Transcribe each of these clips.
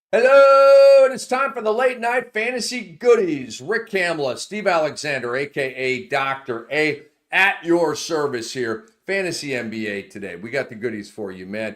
Hello, and it's time for the late night fantasy goodies. Rick Kamla, Steve Alexander, aka Dr. A, at your service here. Fantasy NBA today. We got the goodies for you, man.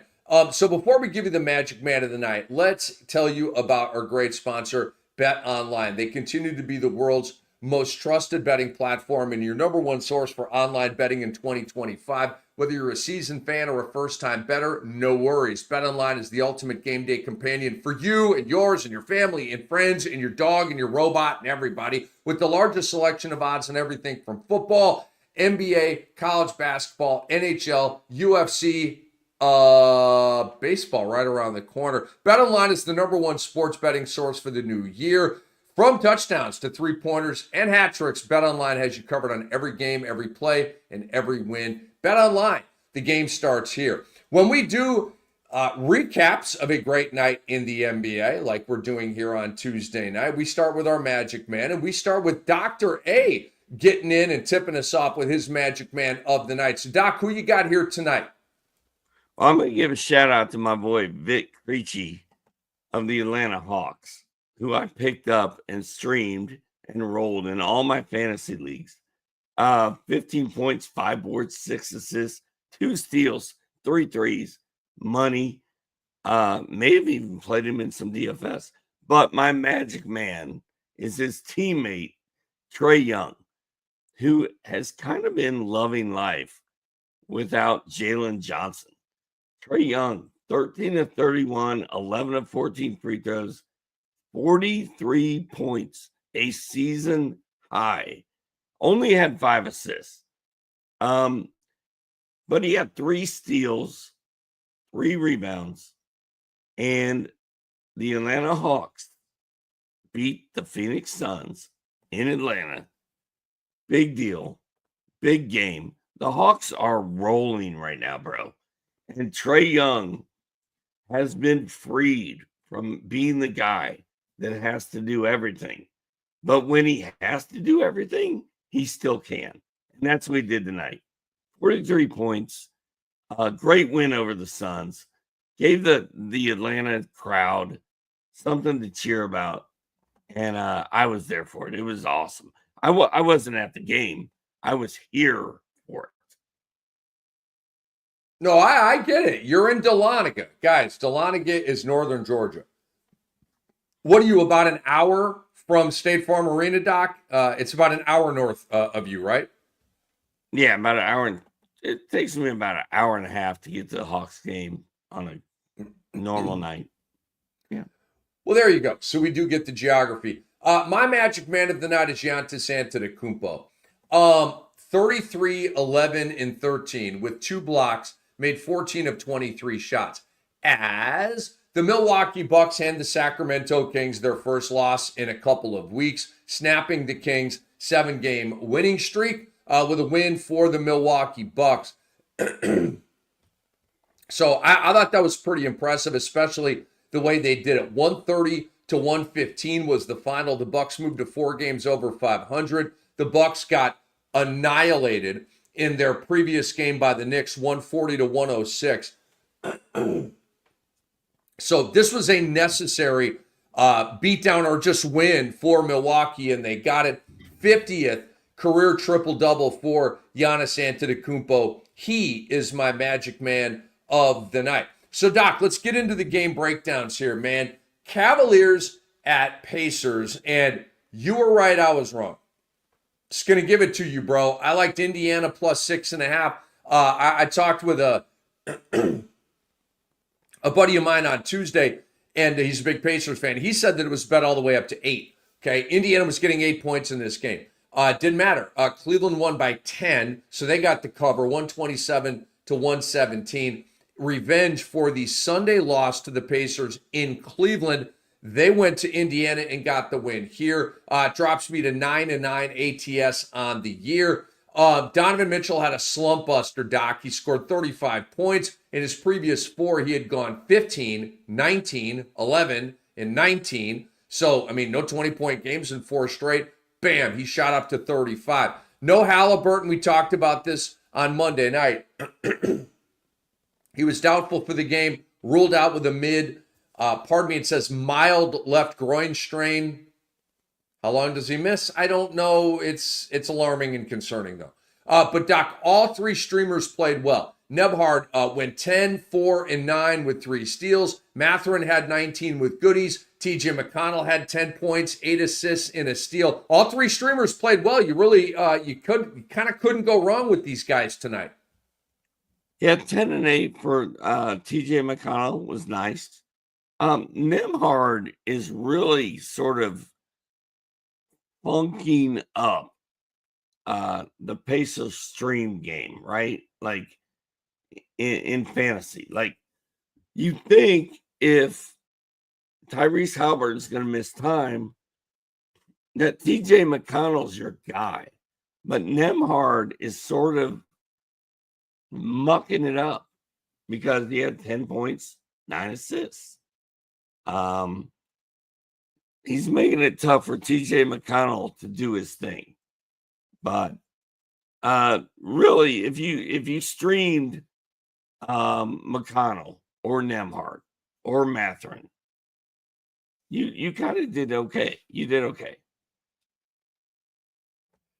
So before we give you the magic man of the night, let's tell you about our great sponsor, Bet Online. They continue to be the world's most trusted betting platform and your number one source for online betting in 2025. Whether you're a seasoned fan or a first-time bettor, no worries. BetOnline is the ultimate game day companion for you and yours and your family and friends and your dog and your robot and everybody, with the largest selection of odds on everything from football, NBA, college basketball, NHL, UFC, baseball right around the corner. BetOnline is the number one sports betting source for the new year. From touchdowns to three-pointers and hat tricks, BetOnline has you covered on every game, every play, and every win. BetOnline, the game starts here. When we do recaps of a great night in the NBA, like we're doing here on Tuesday night, we start with our Magic Man, and we start with Dr. A getting in and tipping us off with his Magic Man of the night. So, Doc, who you got here tonight? Well, I'm going to give a shout-out to my boy Vic Creechy of the Atlanta Hawks, who I picked up and streamed and rolled in all my fantasy leagues. 15 points, 5 boards, 6 assists, 2 steals, 3 threes, money. May have even played him in some DFS. But my magic man is his teammate, Trae Young, who has kind of been loving life without Jalen Johnson. Trae Young, 13 of 31, 11 of 14 free throws, 43 points, a season high. Only had 5 assists. But he had 3 steals, 3 rebounds, and the Atlanta Hawks beat the Phoenix Suns in Atlanta. Big deal. Big game. The Hawks are rolling right now, bro. And Trae Young has been freed from being the guy that has to do everything. But when he has to do everything, he still can. And that's what he did tonight. 43 points. A great win over the Suns. Gave the Atlanta crowd something to cheer about. And I was there for it. It was awesome. I wasn't at the game. I was here for it. No, I get it. You're in Dahlonega. Guys, Dahlonega is northern Georgia. What are you, about an hour from State Farm Arena, Doc? It's about an hour north of you, right? Yeah, about an hour. It takes me about an hour and a half to get to the Hawks game on a normal night. Yeah. Well, there you go. So we do get the geography. My magic man of the night is Giannis Antetokounmpo. 33, 11, and 13 with 2 blocks, made 14 of 23 shots. As the Milwaukee Bucks hand the Sacramento Kings their first loss in a couple of weeks, snapping the Kings' 7-game winning streak with a win for the Milwaukee Bucks. So I thought that was pretty impressive, especially the way they did it. 130 to 115 was the final. The Bucks moved to 4 games over 500. The Bucks got annihilated in their previous game by the Knicks, 140 to 106. So this was a necessary beatdown or just win for Milwaukee, and they got it. 50th career triple-double for Giannis Antetokounmpo. He is my magic man of the night. So, Doc, let's get into the game breakdowns here, man. Cavaliers at Pacers, and you were right, I was wrong. Just going to give it to you, bro. I liked Indiana plus 6.5. I talked with a buddy of mine on Tuesday, and he's a big Pacers fan. He said that it was bet all the way up to 8. Okay, Indiana was getting 8 points in this game. Didn't matter. Cleveland won by 10, so they got the cover, 127 to 117. Revenge for the Sunday loss to the Pacers in Cleveland. They went to Indiana and got the win here. Drops me to 9-9 ATS on the year. Donovan Mitchell had a slump buster, Doc. He scored 35 points. In his previous 4, he had gone 15, 19, 11, and 19. So, I mean, no 20-point games in 4 straight. Bam, he shot up to 35. No Halliburton. We talked about this on Monday night. He was doubtful for the game, ruled out with a Pardon me, it says mild left groin strain. How long does he miss? I don't know. It's alarming and concerning, though. But, Doc, all three streamers played well. Nebhard went 10, 4, and 9 with 3 steals. Mathurin had 19 with goodies. TJ McConnell had 10 points, 8 assists, and a steal. All three streamers played well. You really, you kind of couldn't go wrong with these guys tonight. Yeah, 10 and 8 for TJ McConnell was nice. Nemhard is really sort of funking up the pace of stream game, right? Like in fantasy. Like you think if Tyrese Halliburton's going to miss time, that TJ McConnell's your guy. But Nemhard is sort of mucking it up because he had 10 points, 9 assists. He's making it tough for TJ McConnell to do his thing. But really, if you streamed McConnell or Nemhard or Mathurin, you kind of did okay. You did okay.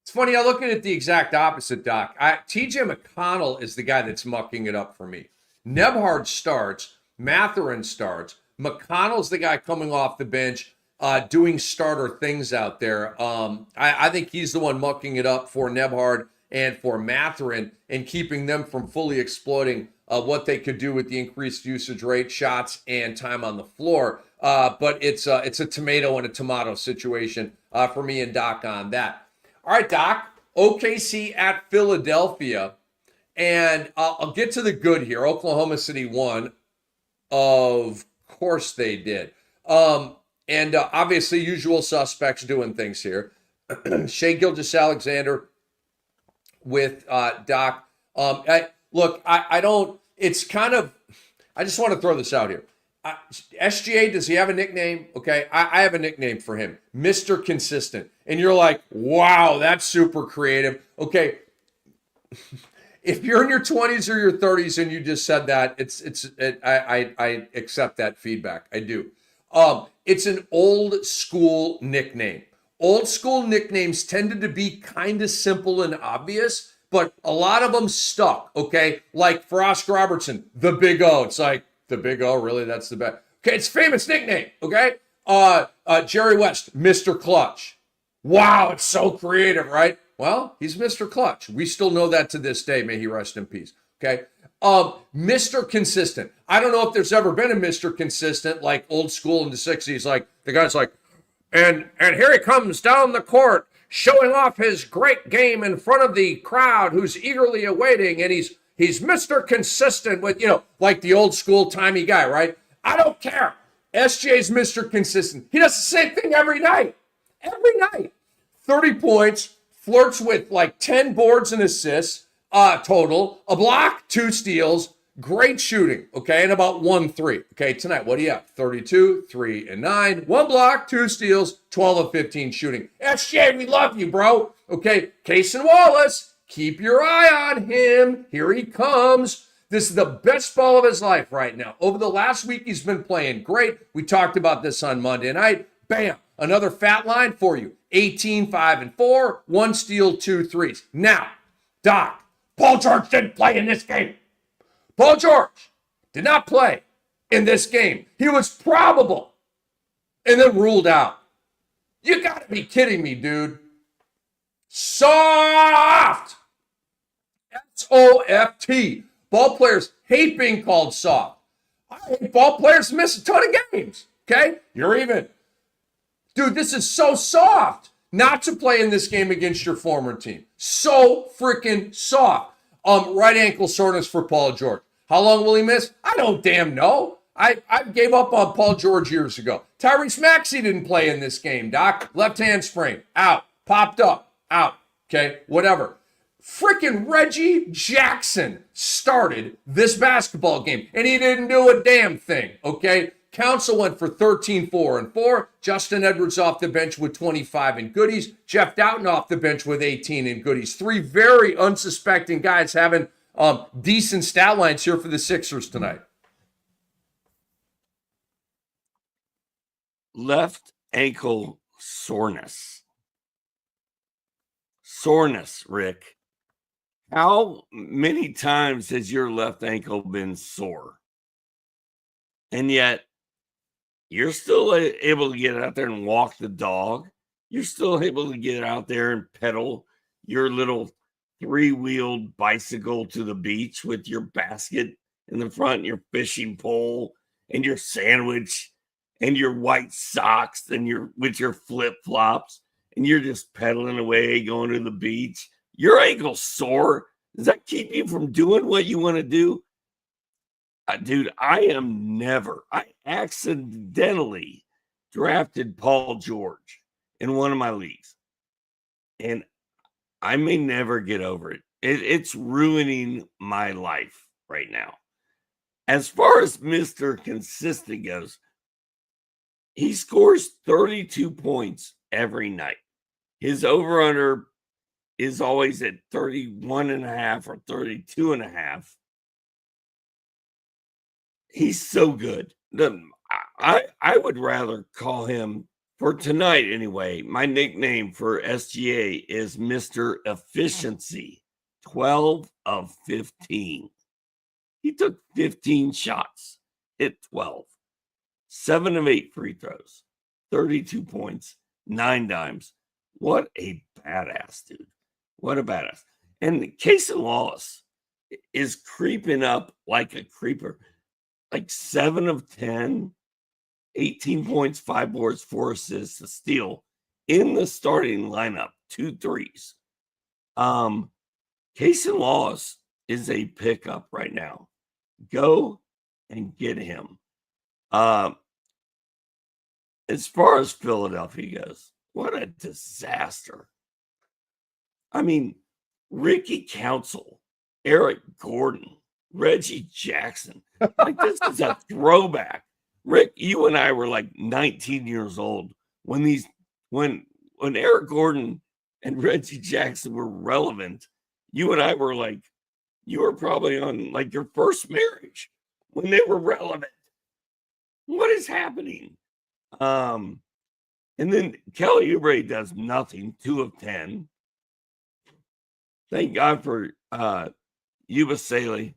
It's funny, I look at it the exact opposite, Doc. TJ McConnell is the guy that's mucking it up for me. Nebhard starts, Mathurin starts, McConnell's the guy coming off the bench, doing starter things out there. I think he's the one mucking it up for Nebhard and for Mathurin and keeping them from fully exploiting what they could do with the increased usage rate, shots, and time on the floor. But it's a tomato and a tomato situation for me and Doc on that. All right, Doc, OKC at Philadelphia. And I'll get to the good here. Oklahoma City won. Of course they did. And obviously, usual suspects doing things here. Shai Gilgeous-Alexander with Doc. I don't, it's kind of, I just want to throw this out here. SGA, does he have a nickname? Okay, I have a nickname for him, Mr. Consistent. And you're like, wow, that's super creative. Okay, if you're in your 20s or your 30s and you just said that, I accept that feedback. I do. It's an old school nickname. Old school nicknames tended to be kind of simple and obvious, but a lot of them stuck. Okay, like for Oscar Robertson, the Big O. It's like, the Big O, really? That's the best. Okay, it's a famous nickname, okay? Jerry West, Mr. Clutch. Wow, it's so creative, right? Well, he's Mr. Clutch. We still know that to this day. May he rest in peace, okay? Mr. Consistent. I don't know if there's ever been a Mr. Consistent, like old school in the 60s, like the guy's like, and here he comes down the court, showing off his great game in front of the crowd who's eagerly awaiting, and he's Mr. Consistent with, like the old school timey guy, right? I don't care. SJ's Mr. Consistent. He does the same thing every night. Every night. 30 points, flirts with like 10 boards and assists total, a block, 2 steals, great shooting, okay, and about 1 3. Okay, tonight, what do you have? 32, 3 and 9, 1 block, 2 steals, 12 of 15 shooting. SJ, we love you, bro. Okay, Cason Wallace. Keep your eye on him. Here he comes. This is the best ball of his life right now. Over the last week, he's been playing great. We talked about this on Monday night. Bam, another fat line for you. 18, 5 and 4, 1 steal, 2 threes. Now, Doc, Paul George didn't play in this game. Paul George did not play in this game. He was probable and then ruled out. You got to be kidding me, dude. Soft. S-O-F-T. Ball players hate being called soft. I hate ball players miss a ton of games. Okay? You're even. Dude, this is so soft not to play in this game against your former team. So freaking soft. Right ankle soreness for Paul George. How long will he miss? I don't damn know. I gave up on Paul George years ago. Tyrese Maxey didn't play in this game, Doc. Left hand sprain. Out. Popped up. Out. Okay? Whatever. Freaking Reggie Jackson started this basketball game, and he didn't do a damn thing, okay? Council went for 13, 4 and 4. Justin Edwards off the bench with 25 in goodies. Jeff Doughton off the bench with 18 in goodies. 3 very unsuspecting guys having decent stat lines here for the Sixers tonight. left ankle soreness. Soreness, Rick. How many times has your left ankle been sore? And yet you're still able to get out there and walk the dog. You're still able to get out there and pedal your little 3-wheeled bicycle to the beach with your basket in the front, and your fishing pole, and your sandwich, and your white socks, and with your flip-flops, and you're just pedaling away, going to the beach. Your ankle's sore. Does that keep you from doing what you want to do? Dude, I accidentally drafted Paul George in one of my leagues, and I may never get over it. It's ruining my life right now. As far as Mr. Consistent goes, he scores 32 points every night. His over-under is always at 31.5 or 32.5. He's so good. I would rather call him, for tonight anyway, my nickname for SGA is Mr. Efficiency. 12 of 15. He took 15 shots, hit 12. 7 of 8 free throws, 32 points, 9 dimes. What a badass, dude. What a badass. And Casey Wallace is creeping up like a creeper. Like 7 of 10, 18 points, 5 boards, 4 assists, a steal in the starting lineup, 2 threes. Casey Wallace is a pickup right now. Go and get him. As far as Philadelphia goes, what a disaster. I mean, Ricky Council, Eric Gordon, Reggie Jackson. Like, this is a throwback. Rick, you and I were like 19 years old when Eric Gordon and Reggie Jackson were relevant. You and I were like, you were probably on like your first marriage when they were relevant. What is happening? And then Kelly Oubre does nothing, 2 of 10. Thank God for Yabusele,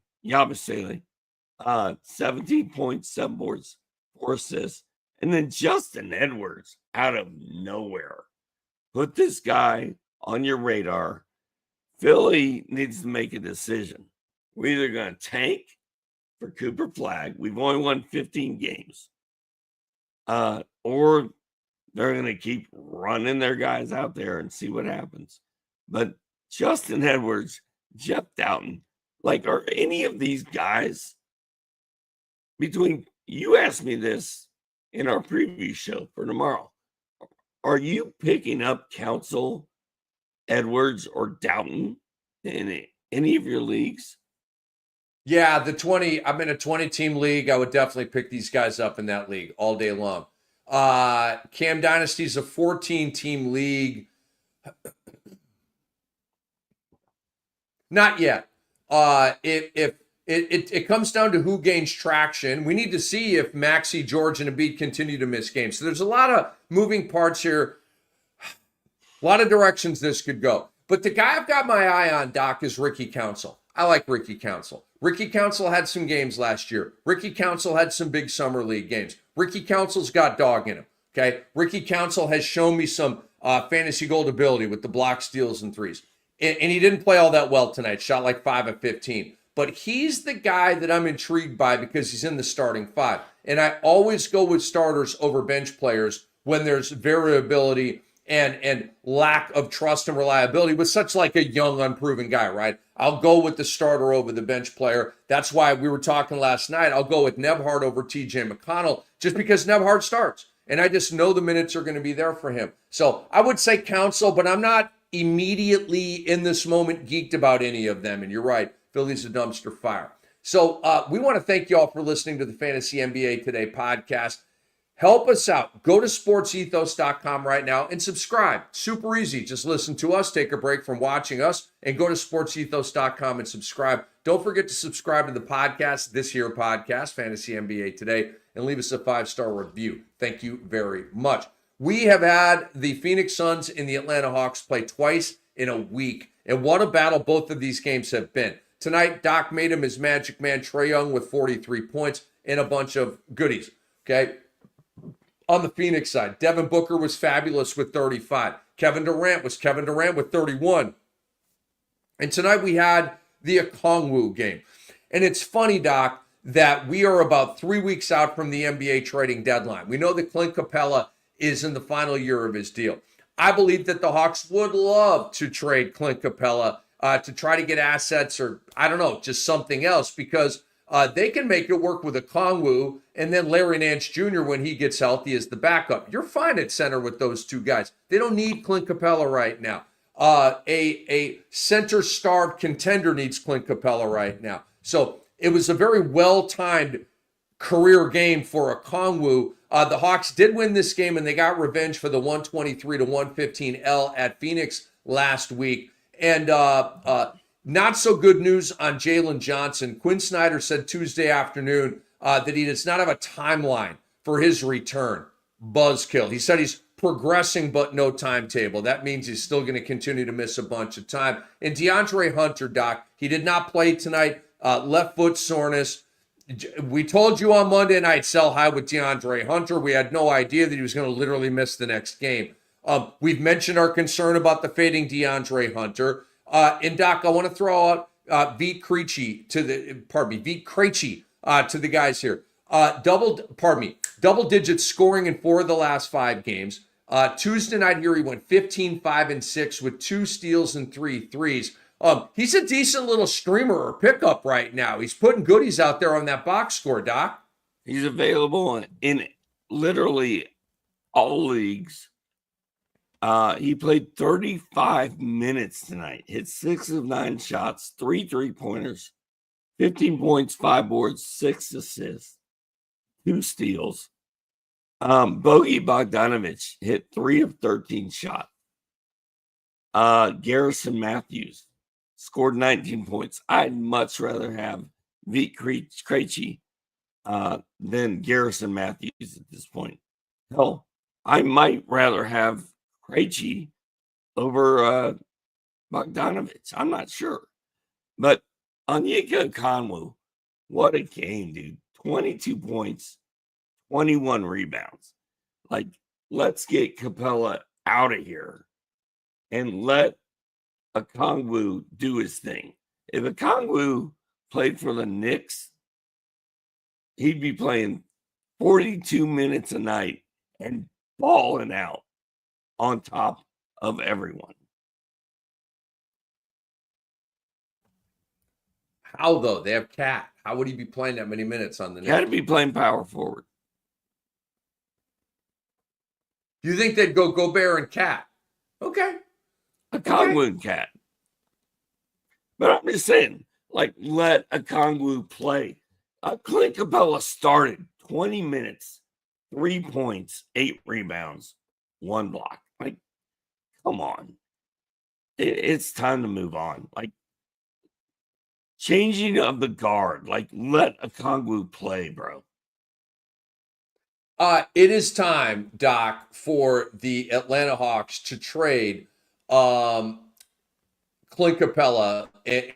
17 points, 7 boards, 4 assists. And then Justin Edwards out of nowhere. Put this guy on your radar. Philly needs to make a decision. We're either going to tank for Cooper Flagg. We've only won 15 games. Or they're going to keep running their guys out there and see what happens. But Justin Edwards, Jeff Doughton, like, are any of these guys between, you asked me this in our preview show for tomorrow, are you picking up Council, Edwards, or Doughton in any of your leagues? Yeah, I'm in a 20-team league. I would definitely pick these guys up in that league all day long. Cam Dynasty's a 14-team league. Not yet. If it comes down to who gains traction, we need to see if Maxey, George, and Embiid continue to miss games. So there's a lot of moving parts here, a lot of directions this could go. But the guy I've got my eye on, Doc, is Ricky Council. I like Ricky Council. Ricky Council had some games last year. Ricky Council had some big summer league games. Ricky Council's got dog in him. Okay, Ricky Council has shown me some fantasy gold ability with the block, steals, and threes. And he didn't play all that well tonight. Shot like 5 of 15. But he's the guy that I'm intrigued by because he's in the starting 5. And I always go with starters over bench players when there's variability and lack of trust and reliability with such like a young, unproven guy, right? I'll go with the starter over the bench player. That's why we were talking last night. I'll go with Nebhard over TJ McConnell just because Nebhard starts. And I just know the minutes are going to be there for him. So I would say Council, but I'm not immediately in this moment geeked about any of them. And you're right, Philly's a dumpster fire. So we want to thank you all for listening to the Fantasy NBA Today podcast. Help us out. Go to sportsethos.com right now and subscribe. Super easy. Just listen to us, take a break from watching us, and go to sportsethos.com and subscribe. Don't forget to subscribe to the podcast, this here podcast, Fantasy NBA Today, and leave us a 5-star review. Thank you very much. We have had the Phoenix Suns and the Atlanta Hawks play twice in a week, and what a battle both of these games have been. Tonight, Doc made him his magic man, Trae Young, with 43 points and a bunch of goodies, okay? On the Phoenix side, Devin Booker was fabulous with 35. Kevin Durant was Kevin Durant with 31. And tonight we had the Okongwu game. And it's funny, Doc, that we are about 3 weeks out from the NBA trading deadline. We know that Clint Capella is in the final year of his deal. I believe that the Hawks would love to trade Clint Capella to try to get assets or, I don't know, just something else, because they can make it work with Okongwu and then Larry Nance Jr. when he gets healthy as the backup. You're fine at center with those two guys. They don't need Clint Capella right now. A center-starved contender needs Clint Capella right now. So it was a very well-timed career game for Okongwu. The Hawks did win this game, and they got revenge for the 123-115 L at Phoenix last week. And not so good news on Jalen Johnson. Quinn Snyder said Tuesday afternoon that he does not have a timeline for his return. Buzzkill. He said he's progressing but no timetable. That means he's still going to continue to miss a bunch of time. And DeAndre Hunter, Doc, he did not play tonight. Left foot soreness. We told you on Monday night, sell high with DeAndre Hunter. We had no idea that he was going to literally miss the next game. We've mentioned our concern about the fading DeAndre Hunter. And Doc, I want to throw out Vit Krejci to the guys here. Double digit scoring in 4 of the last 5 games. Tuesday night here, he went 15, 5, and 6 with 2 steals and 3 threes. He's a decent little streamer or pickup right now. He's putting goodies out there on that box score, Doc. He's available in literally all leagues. He played 35 minutes tonight, hit 6 of 9 shots, 3 3-pointers, 15 points, 5 boards, 6 assists, 2 steals. Bogey Bogdanovic hit 3 of 13 shots. Garrison Matthews scored 19 points. I'd much rather have Vit Krejci than Garrison Matthews at this point. Hell, I might rather have Krejci over Bogdanovic. I'm not sure. But Onyeka Okongwu, what a game, dude. 22 points, 21 rebounds. Like, let's get Capella out of here and let Okongwu do his thing. If Okongwu played for the Knicks, he'd be playing 42 minutes a night and balling out on top of everyone. How, though? They have Cat. How would he be playing that many minutes on the Knicks? Got to be playing power forward. You think they'd go Gobert and Cat? Okay. Okongwu and Cat. But I'm just saying, like, let Okongwu play. Clint Capella started 20 minutes, 3 points, 8 rebounds, 1 block. Like, come on. It's time to move on. Like, changing of the guard. Like, let Okongwu play, bro. It is time, Doc, for the Atlanta Hawks to trade Clint Capella and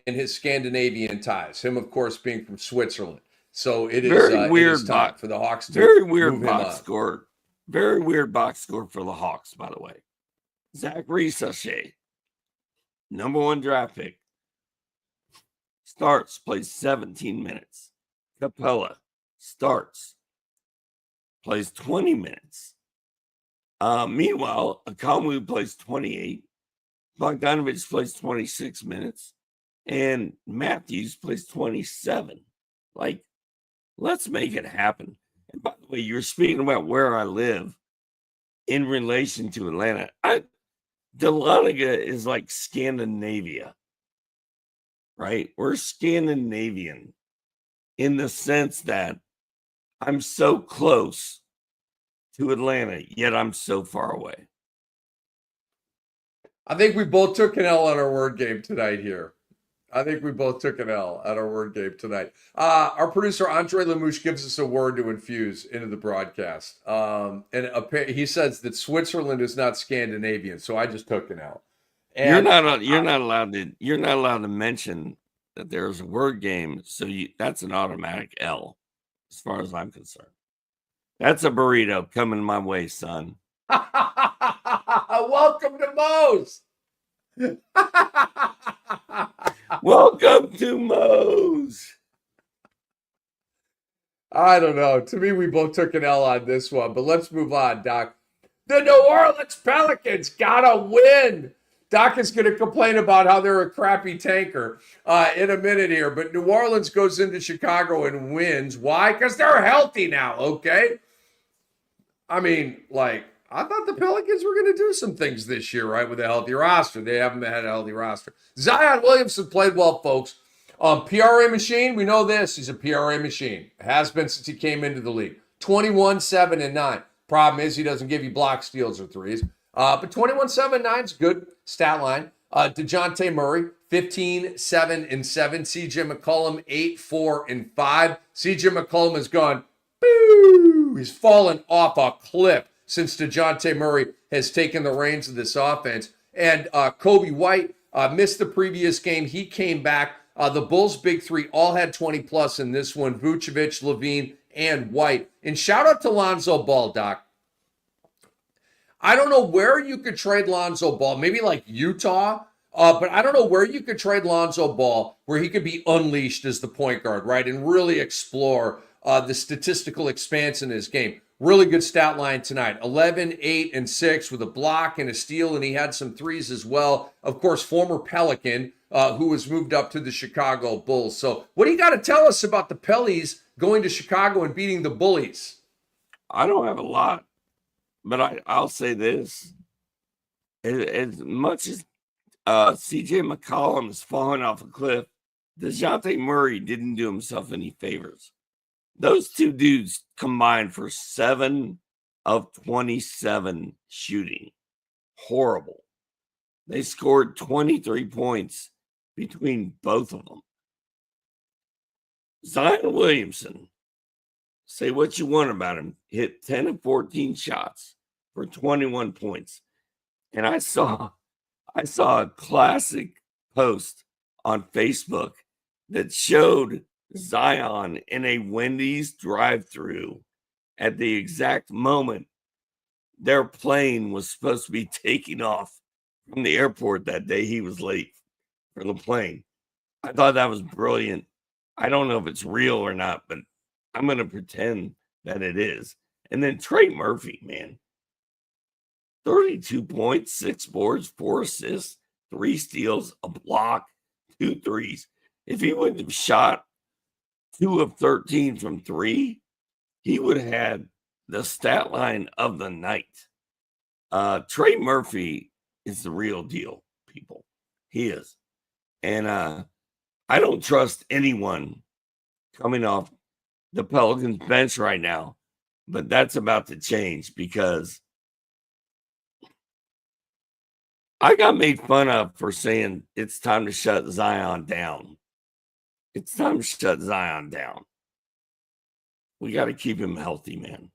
his Scandinavian ties. Him, of course, being from Switzerland. So it is time for the Hawks to very weird move box score. Very weird box score for the Hawks, by the way. Zach Sachet, number 1 draft pick, starts, plays 17 minutes. Capella starts, plays 20 minutes. Meanwhile, Okongwu plays 28. Bogdanovic plays 26 minutes. And Matthews plays 27. Like, let's make it happen. And by the way, you're speaking about where I live in relation to Atlanta. Dahlonega is like Scandinavia, right? We're Scandinavian in the sense that I'm so close to Atlanta, yet I'm so far away. I think we both took an L on our word game tonight here. I think we both took an L at our word game tonight. Our producer, Andre Lemouche, gives us a word to infuse into the broadcast. He says that Switzerland is not Scandinavian, so I just took an L. You're And not allowed to mention that there's a word game, so that's an automatic L, as far as I'm concerned. That's a burrito coming my way, son. welcome to Moe's. Welcome to Moe's. I don't know. To me, we both took an L on this one, but let's move on, Doc. The New Orleans Pelicans gotta win. Doc is going to complain about how they're a crappy tanker in a minute here, but New Orleans goes into Chicago and wins. Why? Because they're healthy now, okay? I mean, like, I thought the Pelicans were going to do some things this year, right, with a healthy roster. They haven't had a healthy roster. Zion Williamson played well, folks. PRA machine, we know this. He's a PRA machine. Has been since he came into the league. 21, 7, and 9. Problem is he doesn't give you block steals or threes. But 21, 7, 9 is good stat line. DeJounte Murray, 15, 7, and 7. CJ McCollum, 8, 4, and 5. CJ McCollum has gone, boo! He's fallen off a cliff since DeJounte Murray has taken the reins of this offense. And Kobe White missed the previous game. He came back. The Bulls' big three all had 20-plus in this one. Vucevic, Levine, and White. And shout out to Lonzo Ball, Doc. I don't know where you could trade Lonzo Ball. Maybe like Utah. But I don't know where you could trade Lonzo Ball where he could be unleashed as the point guard, right? And really explore the statistical expanse in his game. Really good stat line tonight. 11, 8, and 6 with a block and a steal, and he had some threes as well. Of course, former Pelican who was moved up to the Chicago Bulls. So what do you got to tell us about the Pellies going to Chicago and beating the Bullies? I don't have a lot, but I'll say this. As much as CJ McCollum is falling off a cliff, DeJounte Murray didn't do himself any favors. Those two dudes combined for 7 of 27 shooting. Horrible. They scored 23 points between both of them. Zion Williamson, say what you want about him, hit 10 of 14 shots for 21 points. And I saw a classic post on Facebook that showed Zion in a Wendy's drive-thru at the exact moment their plane was supposed to be taking off from the airport that day. He was late for the plane. I thought that was brilliant. I don't know if it's real or not, but I'm going to pretend that it is. And then Trey Murphy, man, 32 points, 6 boards, 4 assists, 3 steals, a block, 2 threes. If he wouldn't have shot 2 of 13 from 3, he would have had the stat line of the night. Trey Murphy is the real deal, people. He is. And I don't trust anyone coming off the Pelicans bench right now, but that's about to change because I got made fun of for saying it's time to shut Zion down. It's time to shut Zion down. We got to keep him healthy, man.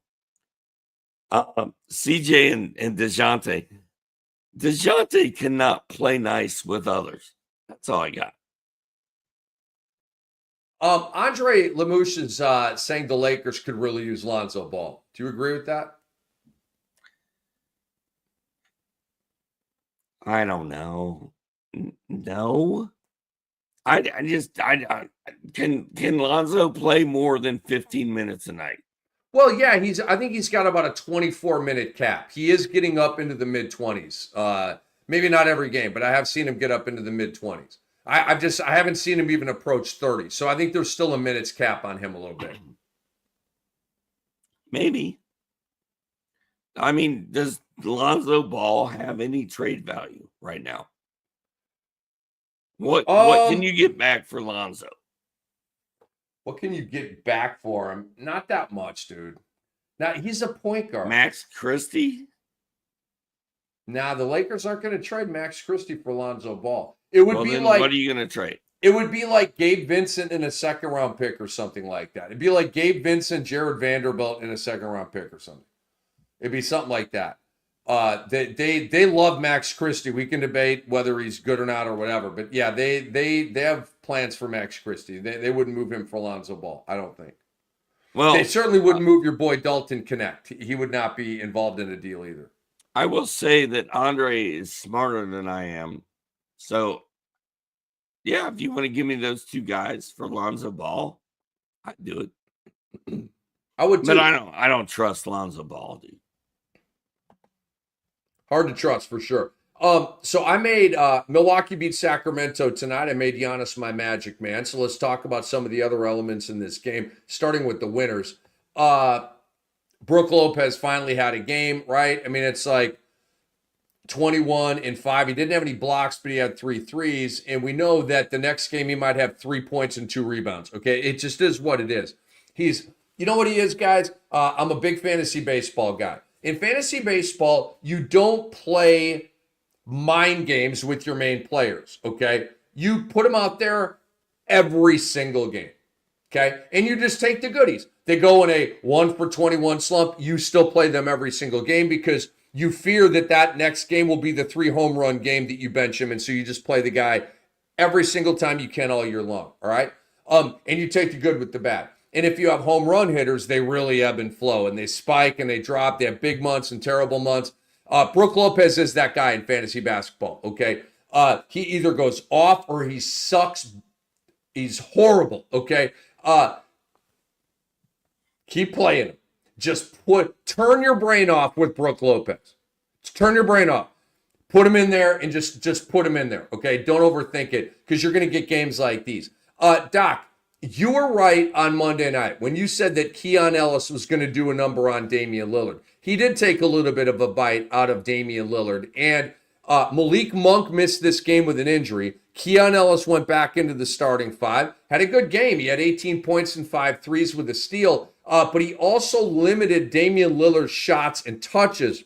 CJ and DeJounte. DeJounte cannot play nice with others. That's all I got. Andre Lemouche is saying the Lakers could really use Lonzo Ball. Do you agree with that? I don't know. No. Can Lonzo play more than 15 minutes a night? Well, yeah, I think he's got about a 24-minute cap. He is getting up into the mid-20s. Maybe not every game, but I have seen him get up into the mid-20s. I haven't seen him even approach 30. So I think there's still a minutes cap on him a little bit. Maybe. I mean, does Lonzo Ball have any trade value right now? What can you get back for Lonzo? What can you get back for him? Not that much, dude. Now, he's a point guard. Max Christie? Now, the Lakers aren't going to trade Max Christie for Lonzo Ball. It would be like, what are you going to trade? It would be like Gabe Vincent in a second round pick or something like that. It'd be like Gabe Vincent, Jared Vanderbilt in a second round pick or something. It'd be something like that. They love Max Christie. We can debate whether he's good or not or whatever, but yeah, they have plans for Max Christie. They wouldn't move him for Lonzo Ball, I don't think. Well, they certainly wouldn't move your boy Dalton Connect. He would not be involved in a deal either. I will say that Andre is smarter than I am. So, yeah, if you want to give me those two guys for Lonzo Ball, I'd do it. I would too. But I don't trust Lonzo Ball, dude. Hard to trust for sure. So I made Milwaukee beat Sacramento tonight. I made Giannis my magic man. So let's talk about some of the other elements in this game, starting with the winners. Brook Lopez finally had a game, right? I mean, it's like 21 and 5. He didn't have any blocks, but he had 3 threes. And we know that the next game he might have 3 points and 2 rebounds. Okay, it just is what it is. You know what he is, guys? I'm a big fantasy baseball guy. In fantasy baseball, you don't play mind games with your main players, okay? You put them out there every single game, okay? And you just take the goodies. They go in a 1 for 21 slump. You still play them every single game because you fear that next game will be the 3 home run game that you bench him. And so you just play the guy every single time you can all year long, all right? And you take the good with the bad. And if you have home run hitters, they really ebb and flow, and they spike and they drop. They have big months and terrible months. Brook Lopez is that guy in fantasy basketball, okay? He either goes off or he sucks. He's horrible, okay? Keep playing him. Just turn your brain off with Brook Lopez. Just turn your brain off. Put him in there and just put him in there, okay? Don't overthink it because you're going to get games like these. Doc, you were right on Monday night when you said that Keon Ellis was going to do a number on Damian Lillard. He did take a little bit of a bite out of Damian Lillard. And Malik Monk missed this game with an injury. Keon Ellis went back into the starting 5. Had a good game. He had 18 points and 5 threes with a steal. But he also limited Damian Lillard's shots and touches.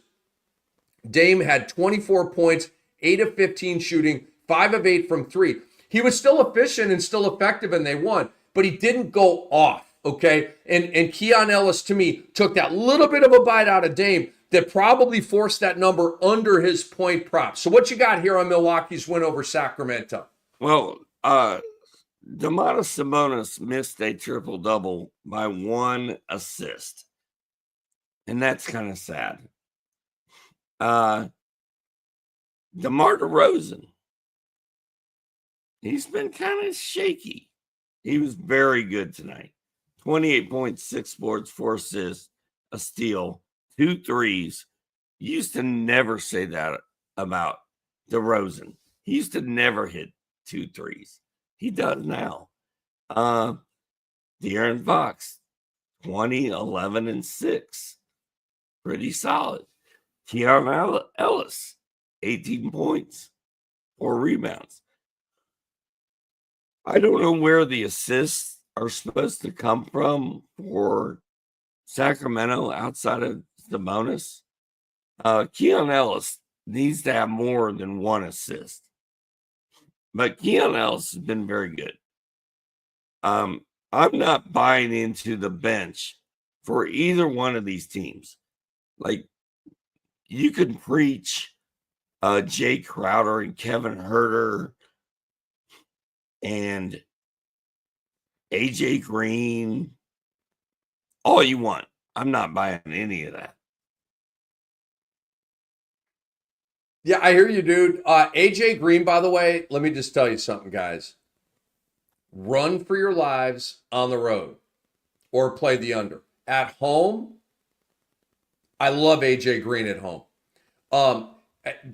Dame had 24 points, 8 of 15 shooting, 5 of 8 from 3. He was still efficient and still effective, and they won. But he didn't go off, okay? And Keon Ellis, to me, took that little bit of a bite out of Dame that probably forced that number under his point prop. So what you got here on Milwaukee's win over Sacramento? Well, Domantas Sabonis missed a triple-double by 1 assist. And that's kind of sad. DeMar DeRozan, he's been kind of shaky. He was very good tonight. 28.6 boards, 4 assists, a steal, 2 threes. You used to never say that about DeRozan. He used to never hit 2 threes. He does now. De'Aaron Fox, 20, 11, and 6. Pretty solid. Keon Ellis, 18 points, 4 rebounds. I don't know where the assists are supposed to come from for Sacramento outside of Sabonis. Keon Ellis needs to have more than 1 assist. But Keon Ellis has been very good. I'm not buying into the bench for either one of these teams. Like, you can preach Jay Crowder and Kevin Huerter and AJ Green all you want. I'm not buying any of that. Yeah, I hear you, dude. AJ Green, by the way, let me just tell you something, guys. Run for your lives on the road or play the under. At home, I love AJ Green at home.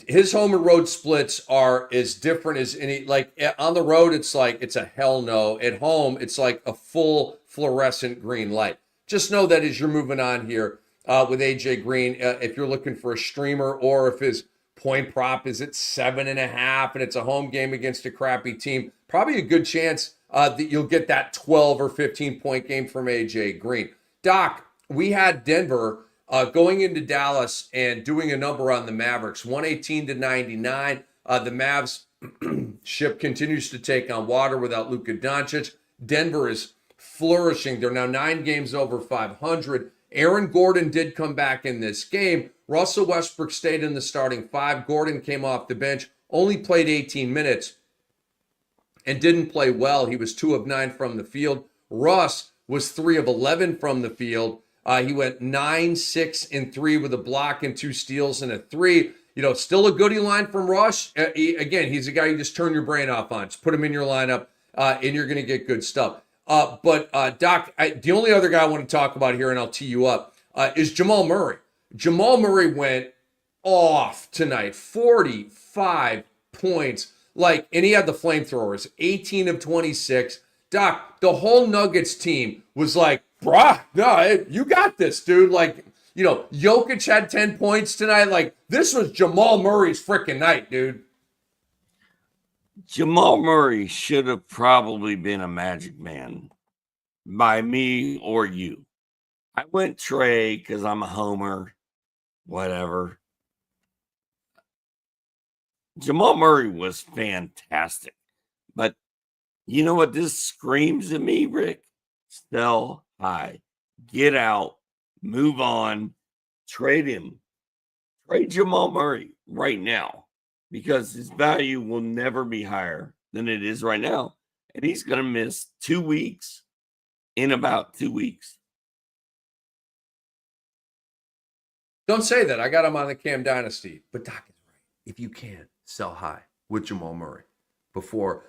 His home and road splits are as different as any. Like on the road, it's like it's a hell no. At home, it's like a full fluorescent green light. Just know that as you're moving on here with AJ Green, if you're looking for a streamer or if his point prop is at 7.5 and it's a home game against a crappy team, probably a good chance that you'll get that 12 or 15 point game from AJ Green. Doc, we had Denver going into Dallas and doing a number on the Mavericks, 118-99. The Mavs Ship continues to take on water without Luka Doncic. Denver is flourishing. They're now 9 games over 500. Aaron Gordon did come back in this game. Russell Westbrook stayed in the starting 5. Gordon came off the bench, only played 18 minutes, and didn't play well. He was 2 of 9 from the field. Russ was 3 of 11 from the field. He went 9, 6, and 3 with a block and 2 steals and a 3. Still a goodie line from Russ. Again, he's a guy you just turn your brain off on. Just put him in your lineup, and you're going to get good stuff. But Doc, the only other guy I want to talk about here, and I'll tee you up, is Jamal Murray. Jamal Murray went off tonight, 45 points. And he had the flamethrowers, 18 of 26. Doc, the whole Nuggets team was like, bruh, no, you got this, dude. Jokic had 10 points tonight. This was Jamal Murray's freaking night, dude. Jamal Murray should have probably been a Magic Man by me or you. I went Trey because I'm a homer, whatever. Jamal Murray was fantastic. But you know what this screams at me, Rick? Sell high. Get out. Move on. Trade him. Trade Jamal Murray right now because his value will never be higher than it is right now. And he's going to miss 2 weeks in about 2 weeks. Don't say that. I got him on the Cam Dynasty. But Doc is right. If you can, sell high with Jamal Murray. Before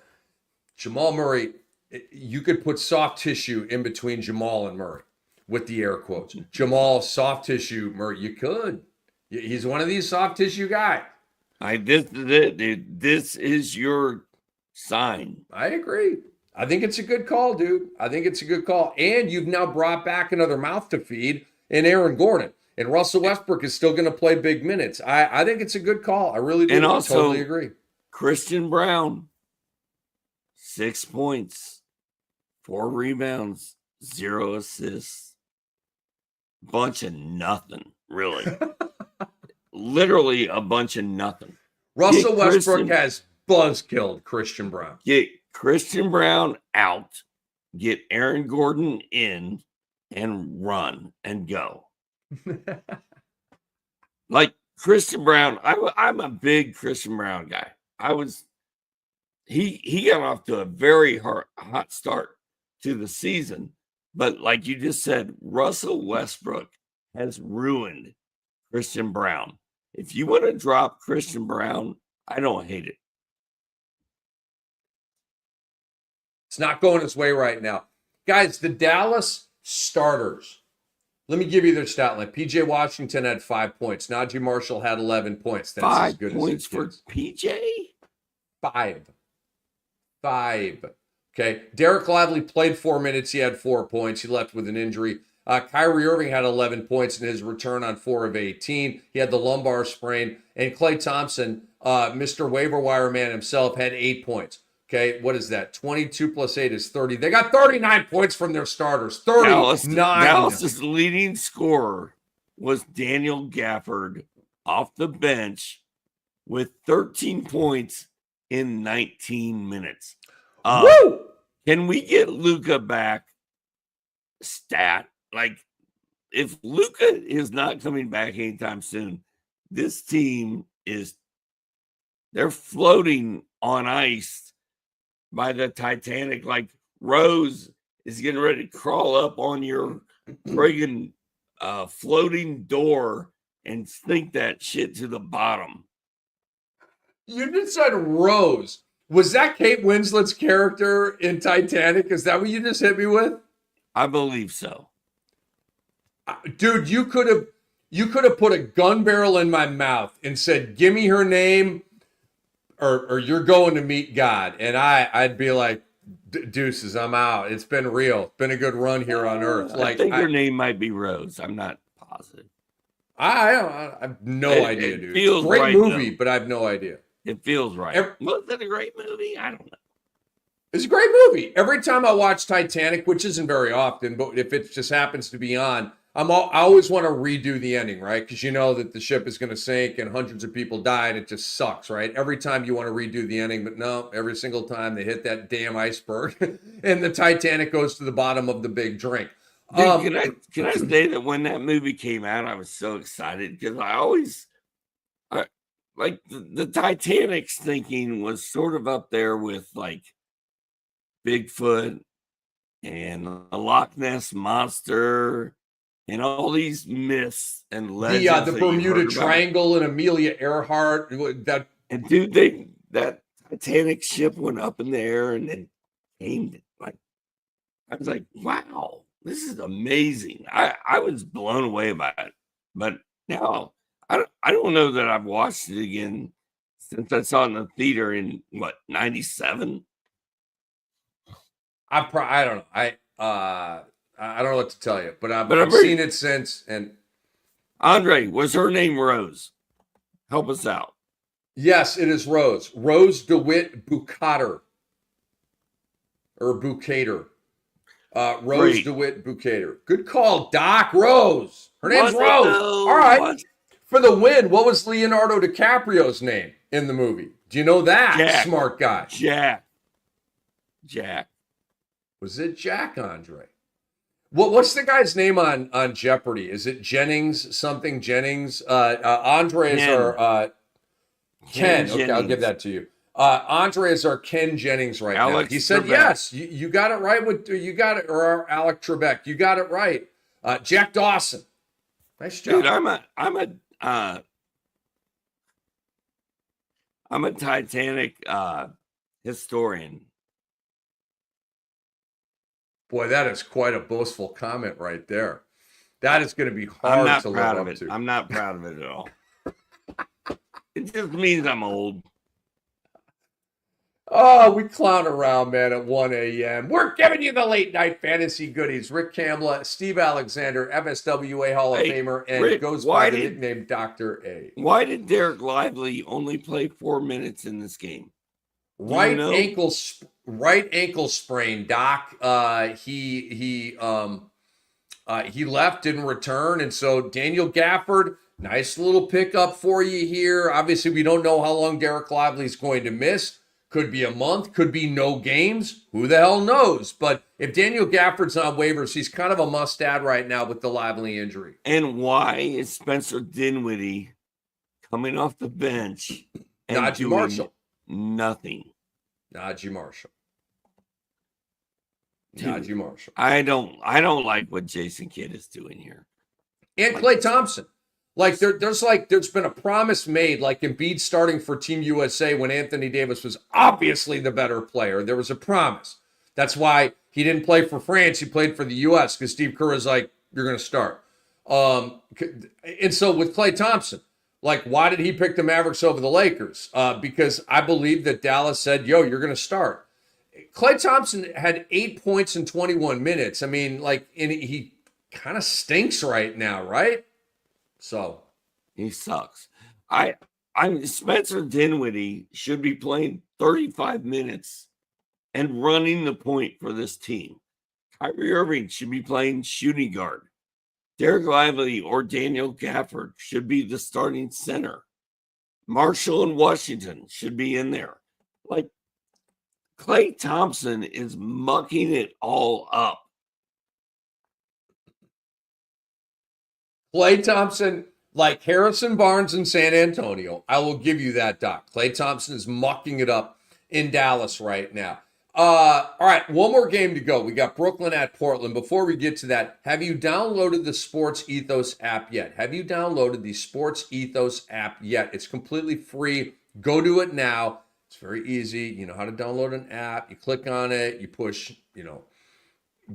Jamal Murray, you could put soft tissue in between Jamal and Murray with the air quotes. Jamal, soft tissue, Murray. You could. He's one of these soft tissue guys. This is it, dude. This is your sign. I agree. I think it's a good call, dude. I think it's a good call. And you've now brought back another mouth to feed in Aaron Gordon. And Russell Westbrook is still going to play big minutes. I think it's a good call. I really do. And also, I totally agree. Christian Brown, 6 points, 4 rebounds, 0 assists. Bunch of nothing, really. Literally a bunch of nothing. Russell Westbrook has buzzkilled Christian Brown. Get Christian Brown out. Get Aaron Gordon in and run and go. Christian Brown, I'm a big Christian Brown guy. He got off to a very hot start to the season, but like you just said, Russell Westbrook has ruined Christian Brown. If you want to drop Christian Brown, I don't hate it. It's not going his way right now. Guys, the Dallas starters. Let me give you their stat line. PJ Washington had 5 points. Najee Marshall had 11 points. That's 5 as good points as it gets. for PJ? 5. Okay. Derek Lively played 4 minutes. He had 4 points. He left with an injury. Kyrie Irving had 11 points in his return on 4 of 18. He had the lumbar sprain. And Klay Thompson, Mr. Waiver Wire man himself, had 8 points. Okay, what is that? 22 plus 8 is 30. They got 39 points from their starters. 39. Dallas's leading scorer was Daniel Gafford off the bench with 13 points in 19 minutes. Woo! Can we get Luka back stat? If Luka is not coming back anytime soon, this team they're floating on ice by the Titanic. Rose is getting ready to crawl up on your friggin' floating door and sink that shit to the bottom. You just said Rose. Was that Kate Winslet's character in Titanic? Is that what you just hit me with? I believe so. Dude, you could have put a gun barrel in my mouth and said, "Give me her name, or you're going to meet God." And I'd be like, "Deuces, I'm out. It's been real. It's been a good run here on Earth." I think her name might be Rose. I'm not positive. I have no idea, dude. Feels great right, movie, though. but I have no idea. It feels right. Was that a great movie? I don't know. It's a great movie. Every time I watch Titanic, which isn't very often, but if it just happens to be on, I always want to redo the ending, right? Because you know that the ship is going to sink and hundreds of people die, and it just sucks, right? Every time you want to redo the ending, but no, every single time they hit that damn iceberg, and the Titanic goes to the bottom of the big drink. Dude, can I say that when that movie came out, I was so excited because like the Titanic's thinking was sort of up there with like Bigfoot and the Loch Ness monster and all these myths and legends. The Bermuda Triangle and Amelia Earhart. And dude, that Titanic ship went up in the air and then came like I was like, wow, this is amazing. I was blown away by it. But now I don't know that I've watched it again since I saw it in the theater in what, 97? I don't know. I don't know what to tell you, but I've seen it since. And Andre, was her name Rose? Help us out. Yes, it is Rose. Rose DeWitt Bukater. Or Bukater. Rose Great. DeWitt Bukater. Good call, Doc. Rose. Her name's What? Rose. No, all right. what? For the win, what was Leonardo DiCaprio's name in the movie? Do you know that, Jack. smart guy? Jack. Was it Jack, Andre? What's the guy's name on Jeopardy? Is it Jennings, something Jennings? Andre is our Ken. Okay, I'll give that to you. Andre is our Ken Jennings right now. He said Trebek. yes. You got it right or Alec Trebek. You got it right. Jack Dawson. Nice job. Dude, I'm a Titanic historian. Boy, that is quite a boastful comment right there. That is going to be hard to live up to. I'm not proud of it at all. It just means I'm old. Oh, we clown around, man, at 1 a.m. We're giving you the late night fantasy goodies. Rick Kamla, Steve Alexander, FSWA Hall of Famer, and Rick, goes by the nickname Dr. A. Why did Derek Lively only play 4 minutes in this game? Right ankle sprain, Doc. He left, didn't return, and so Daniel Gafford, nice little pickup for you here. Obviously, we don't know how long Derek Lively's going to miss. Could be a month, could be no games. Who the hell knows? But if Daniel Gafford's on waivers, he's kind of a must-add right now with the Lively injury. And why is Spencer Dinwiddie coming off the bench and Najee doing Marshall? Nothing. Najee Marshall. I don't like what Jason Kidd is doing here. And Klay Thompson. Like there's been a promise made, like Embiid starting for Team USA when Anthony Davis was obviously the better player. There was a promise. That's why he didn't play for France. He played for the US because Steve Kerr is like, you're going to start. And so with Klay Thompson, like, why did he pick the Mavericks over the Lakers? Because I believe that Dallas said, yo, you're going to start. Klay Thompson had 8 points in 21 minutes. I mean, like, and he kind of stinks right now, right? So he sucks. Spencer Dinwiddie should be playing 35 minutes and running the point for this team. Kyrie Irving should be playing shooting guard. Derek Lively or Daniel Gafford should be the starting center. Marshall and Washington should be in there. Like, Klay Thompson is mucking it all up. Klay Thompson, like Harrison Barnes in San Antonio, I will give you that, Doc. Klay Thompson is mucking it up in Dallas right now. All right, one more game to go. We got Brooklyn at Portland. Before we get to that, have you downloaded the Sports Ethos app yet? Have you downloaded the Sports Ethos app yet? It's completely free. Go do it now. It's very easy. You know how to download an app. You click on it. You push,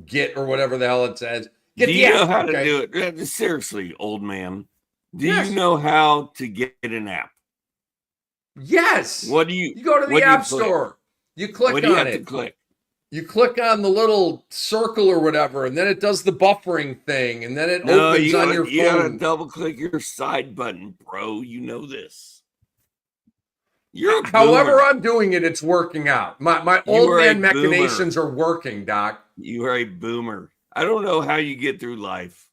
get or whatever the hell it says. Do you know how to do it? Seriously, old man. Do you know how to get an app? Yes. What do you? You go to the App Store. You click what do you on have it. To click? You click on the little circle or whatever, and then it does the buffering thing, and then it opens on your phone. You gotta double click your side button, bro. You know this. However I'm doing it, it's working out. My old man machinations are working, Doc. You are a boomer. I don't know how you get through life.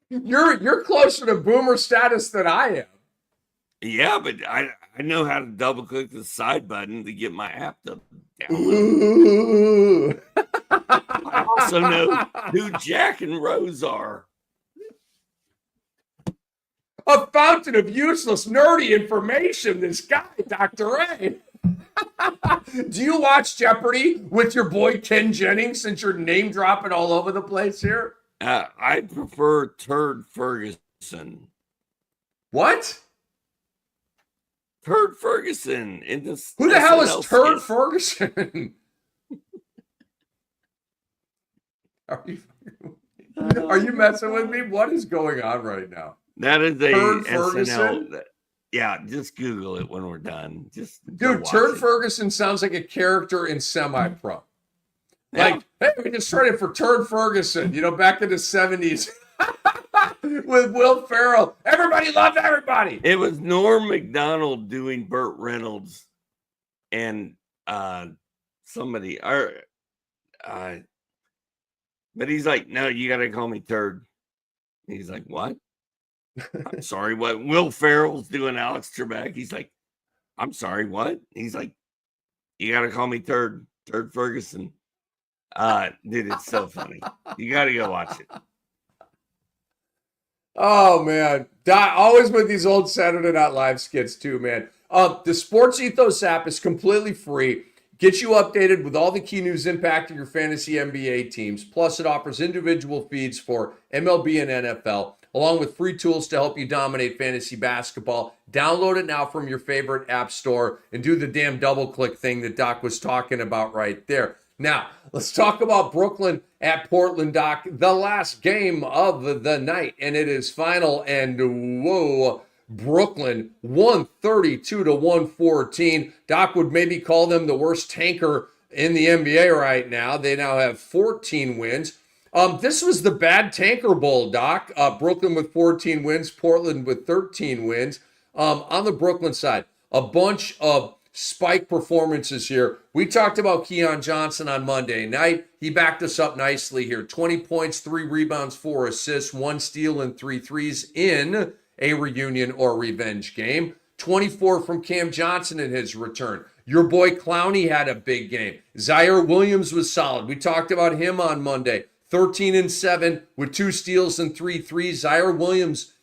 You're closer to boomer status than I am. Yeah, but I know how to double click the side button to get my app to download. Ooh. I also know who Jack and Rose are. A fountain of useless, nerdy information, this guy, Dr. A. Do you watch Jeopardy with your boy Ken Jennings since you're name dropping all over the place here? I prefer Turd Ferguson. What? Turd Ferguson in this. Who the hell SNL is Turd skit. Ferguson? Are you messing with me? What is going on right now? That is a Turd SNL. Ferguson? Yeah, just Google it when we're done. Just Dude, Turd Ferguson sounds like a character in Semi-Pro. Like, hey, we just started for Turd Ferguson, back in the 70s with Will Ferrell. Everybody loved everybody. It was Norm Macdonald doing Burt Reynolds and somebody. But he's like, no, you got to call me Turd. He's like, what? I'm sorry, what? Will Ferrell's doing Alex Trebek. He's like, I'm sorry, what? He's like, you got to call me Turd Ferguson. Dude, it's so funny. You got to go watch it. Oh, man. Always with these old Saturday Night Live skits, too, man. The Sports Ethos app is completely free. Gets you updated with all the key news impacting your fantasy NBA teams. Plus, it offers individual feeds for MLB and NFL, along with free tools to help you dominate fantasy basketball. Download it now from your favorite app store and do the damn double click thing that Doc was talking about right there. Now, let's talk about Brooklyn at Portland, Doc. The last game of the night, and it is final. And whoa, Brooklyn 132-114. Doc would maybe call them the worst tanker in the NBA right now. They now have 14 wins. This was the bad tanker bowl, Doc. Brooklyn with 14 wins, Portland with 13 wins. On the Brooklyn side, a bunch of spike performances here. We talked about Keon Johnson on Monday night. He backed us up nicely here. 20 points, 3 rebounds, 4 assists, 1 steal, and 3 threes in a reunion or revenge game. 24 from Cam Johnson in his return. Your boy Clowney had a big game. Zaire Williams was solid. We talked about him on Monday. 13 and 7 with 2 steals and 3 threes. Zaire Williams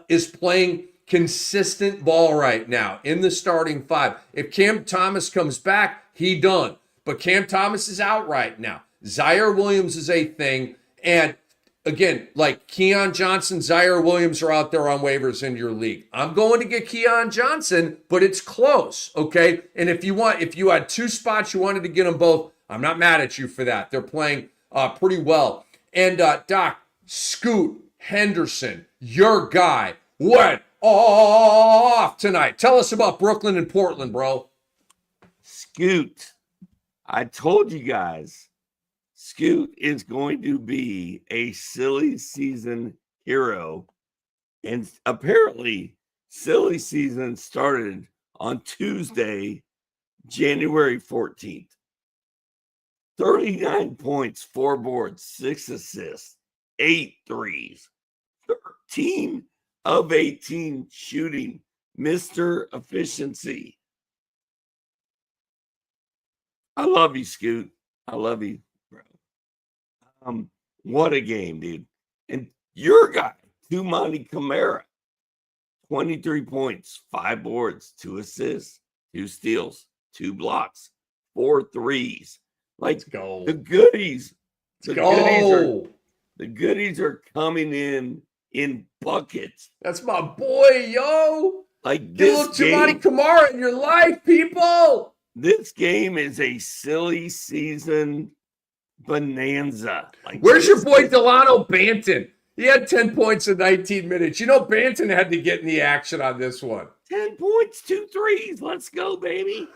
is playing consistent ball right now in the starting 5. If Cam Thomas comes back, he done. But Cam Thomas is out right now. Zaire Williams is a thing. And again, like Keon Johnson, Zaire Williams are out there on waivers in your league. I'm going to get Keon Johnson, but it's close, okay? And if you had 2 spots, you wanted to get them both, I'm not mad at you for that. They're playing pretty well. And Doc, Scoot Henderson, your guy, went off tonight. Tell us about Brooklyn and Portland, bro. Scoot. I told you guys, Scoot is going to be a silly season hero. And apparently, silly season started on Tuesday, January 14th. 39 points, 4 boards, 6 assists, 8 threes, 13 of 18 shooting, Mr. Efficiency. I love you, Scoot. I love you, bro. What a game, dude. And your guy, Tumani Kamara, 23 points, 5 boards, 2 assists, 2 steals, 2 blocks, 4 threes. Like, Let's go. The goodies. Let's go. The goodies are coming in buckets. That's my boy, yo. Like, Get a little Tumani Kamara in your life, people. This game is a silly season bonanza. Like, where's your boy Delano Banton? He had 10 points in 19 minutes. You know, Banton had to get in the action on this one. 10 points, 2 threes. Let's go, baby.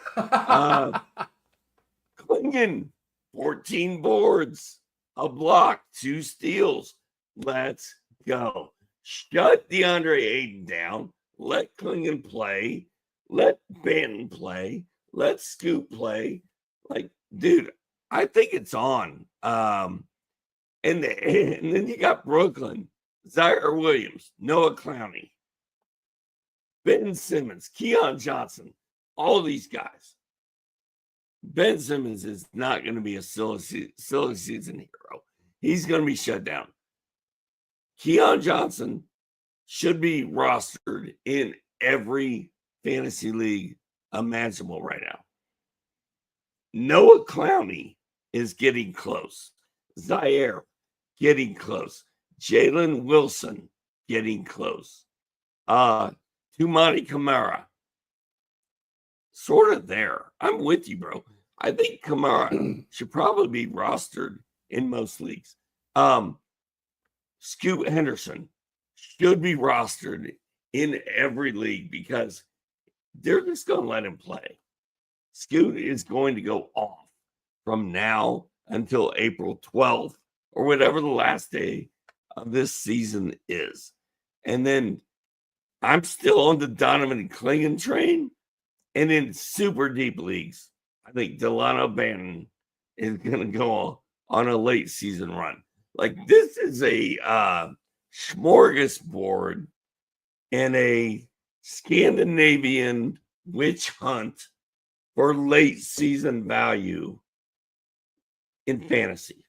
Klingon, 14 boards, a block, 2 steals. Let's go. Shut DeAndre Ayton down. Let Klingon play. Let Banton play. Let Scoot play. Like, dude, I think it's on. And then you got Brooklyn. Zaire Williams, Noah Clowney, Ben Simmons, Keon Johnson, all these guys. Ben Simmons is not going to be a silly season hero. He's going to be shut down. Keon Johnson should be rostered in every fantasy league imaginable right now. Noah Clowney is getting close. Zaire getting close. Jalen Wilson getting close. Tumani Kamara, sort of there. I'm with you, bro. I think Kamara should probably be rostered in most leagues. Scoot Henderson should be rostered in every league because they're just going to let him play. Scoot is going to go off from now until April 12th or whatever the last day of this season is. And then I'm still on the Donovan Clingan train. And in super deep leagues, I think Delano Bannon is going to go on a late season run. Like, this is a smorgasbord and a Scandinavian witch hunt for late season value in fantasy.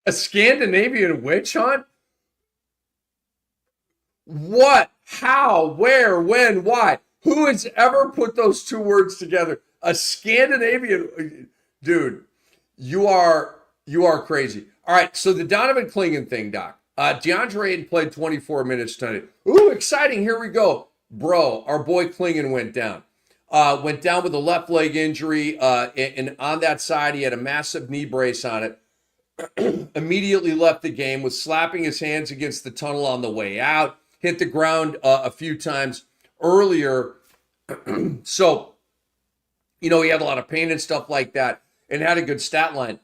A Scandinavian witch hunt? What? How? Where? When? Why? Who has ever put those two words together? A Scandinavian dude. You are crazy. All right, so the Donovan Clingan thing, Doc. DeAndre Ayton played 24 minutes tonight. Ooh, exciting. Here we go. Bro, our boy Clingan went down. Went down with a left leg injury. And on that side, he had a massive knee brace on it. Immediately left the game, was slapping his hands against the tunnel on the way out. Hit the ground a few times earlier. So, he had a lot of pain and stuff like that and had a good stat line.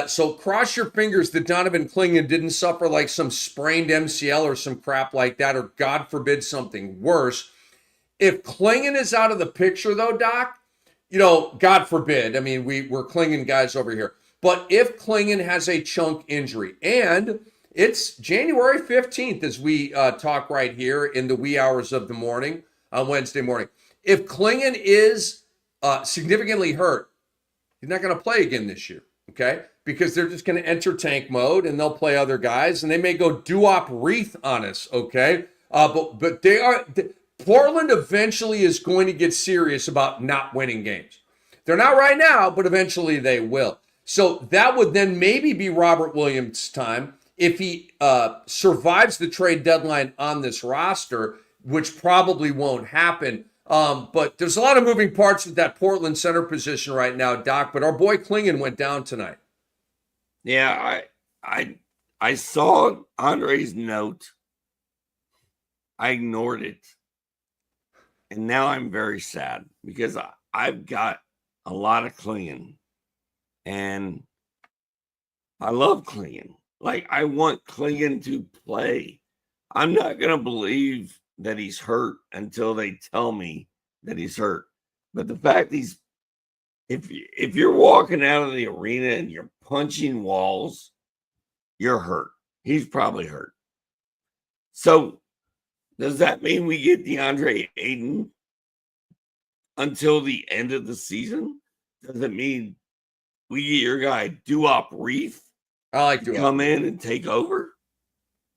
So cross your fingers that Donovan Clingan didn't suffer like some sprained MCL or some crap like that, or God forbid something worse. If Clingan is out of the picture though, Doc, God forbid. I mean, we're Clingan guys over here. But if Clingan has a chunk injury, and it's January 15th as we talk right here in the wee hours of the morning on Wednesday morning. If Clingan is significantly hurt, he's not going to play again this year, okay? Because they're just going to enter tank mode and they'll play other guys and they may go do-op wreath on us, okay? But they are Portland eventually is going to get serious about not winning games. They're not right now, but eventually they will. So that would then maybe be Robert Williams' time if he survives the trade deadline on this roster, which probably won't happen. But there's a lot of moving parts with that Portland center position right now, Doc. But our boy Clingan went down tonight. Yeah, I saw Andre's note. I ignored it. And now I'm very sad because I've got a lot of Clingan. And I love Clingan. Like, I want Clingan to play. I'm not going to believe that he's hurt until they tell me that he's hurt. But the fact if you're walking out of the arena and you're punching walls, you're hurt. He's probably hurt. So does that mean we get DeAndre Ayton until the end of the season? Does it mean we get your guy Duop Reef? I like Duop. Come in and take over?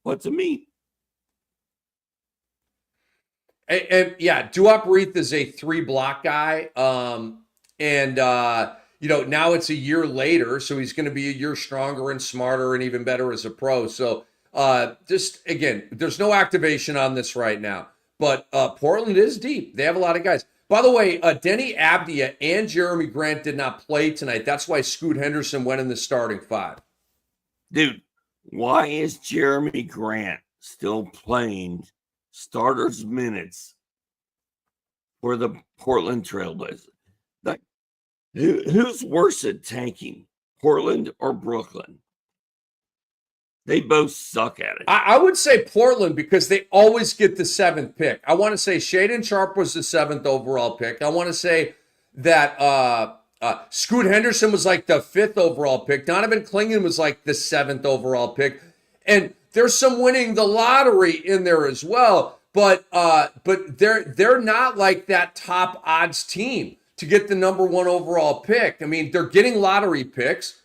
What's it mean? And yeah, Duop Reith is a 3-block guy. Now it's a year later, so he's going to be a year stronger and smarter and even better as a pro. So just again, there's no activation on this right now. But Portland is deep. They have a lot of guys. By the way, Denny Abdia and Jeremy Grant did not play tonight. That's why Scoot Henderson went in the starting 5. Dude, why is Jeremy Grant still playing starters minutes for the Portland Trailblazers? Like, who's worse at tanking, Portland or Brooklyn? They both suck at it. I would say Portland because they always get the 7th pick. I want to say Shaedon Sharpe was the 7th overall pick. I want to say that Scoot Henderson was like the 5th overall pick. Donovan Clingan was like the 7th overall pick. And there's some winning the lottery in there as well. But they're not like that top odds team to get the number one overall pick. I mean, they're getting lottery picks.